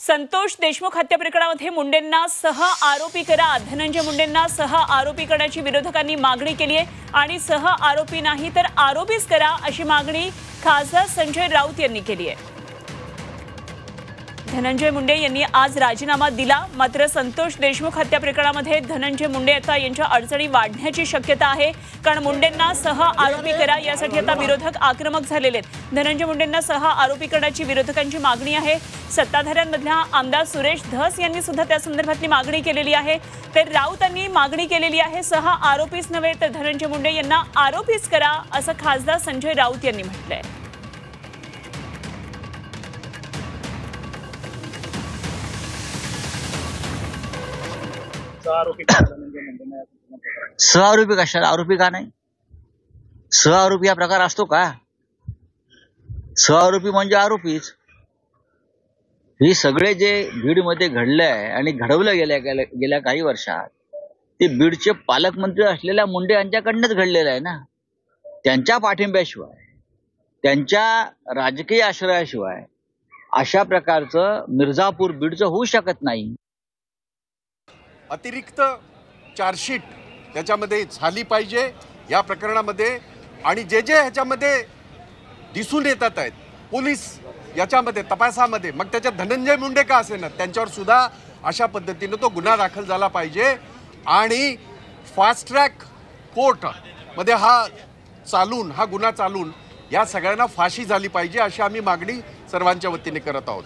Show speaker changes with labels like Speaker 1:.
Speaker 1: संतोष देशमुख हत्या प्रकरणामध्ये मुंडेंना सह आरोपी करा, धनंजय मुंडेंना सह आरोपी करण्याची विरोधकांनी मागणी केली आहे आणि सह आरोपी नाही तर आरोपीच करा अशी मागणी खासदार संजय राऊत यांनी केली आहे। धनंजय मुंडे यांनी आज राजीनामा दिला, मात्र संतोष देशमुख हत्या प्रकरणामध्ये धनंजय मुंडे आता यांच्या अडचणी वाढण्याची शक्यता आहे, कारण मुंडेंना सह आरोपी करा यासाठी आता विरोधक आक्रमक झालेले आहेत। धनंजय मुंडेंना सह आरोपी करण्याची विरोधकांची मागणी आहे। सत्ताधाऱ्यांमधल्या आमदार सुरेश धस यांनी सुद्धा त्या संदर्भातली मागणी केलेली आहे, तर राऊतांनी मागणी केलेली आहे सह आरोपीच नव्हे तर धनंजय मुंडे यांना आरोपीच करा असं खासदार संजय राऊत यांनी म्हटलंय।
Speaker 2: सहआरोपी कशाला, आरोपी का नाही? सहआरोपी हा प्रकार असतो का? सहआरोपी म्हणजे आरोपीच। ही सगळे जे बीडमध्ये घडलंय आणि घडवलं गेल्या काही वर्षात ते बीडचे पालकमंत्री असलेल्या मुंडे यांच्याकडनंच घडलेलं आहे ना। त्यांच्या पाठिंब्याशिवाय, त्यांच्या राजकीय आश्रयाशिवाय अशा प्रकारचं मिर्झापूर बीडचं होऊ शकत नाही।
Speaker 3: अतिरिक्त चार्जशीट त्याच्यामध्ये झाली पाहिजे या प्रकरणामध्ये, आणि जे ह्याच्यामध्ये दिसून येतात आहेत पोलीस याच्यामध्ये तपासामध्ये, मग त्याच्यात धनंजय मुंडे का असे ना, त्यांच्यावर सुद्धा अशा पद्धतीने तो गुन्हा दाखल झाला पाहिजे आणि फास्ट ट्रॅक कोर्ट मध्ये हा गुन्हा चालून या सगळ्यांना फाशी झाली पाहिजे अशी आम्ही मागणी सर्वांच्या वतीने करत आहोत।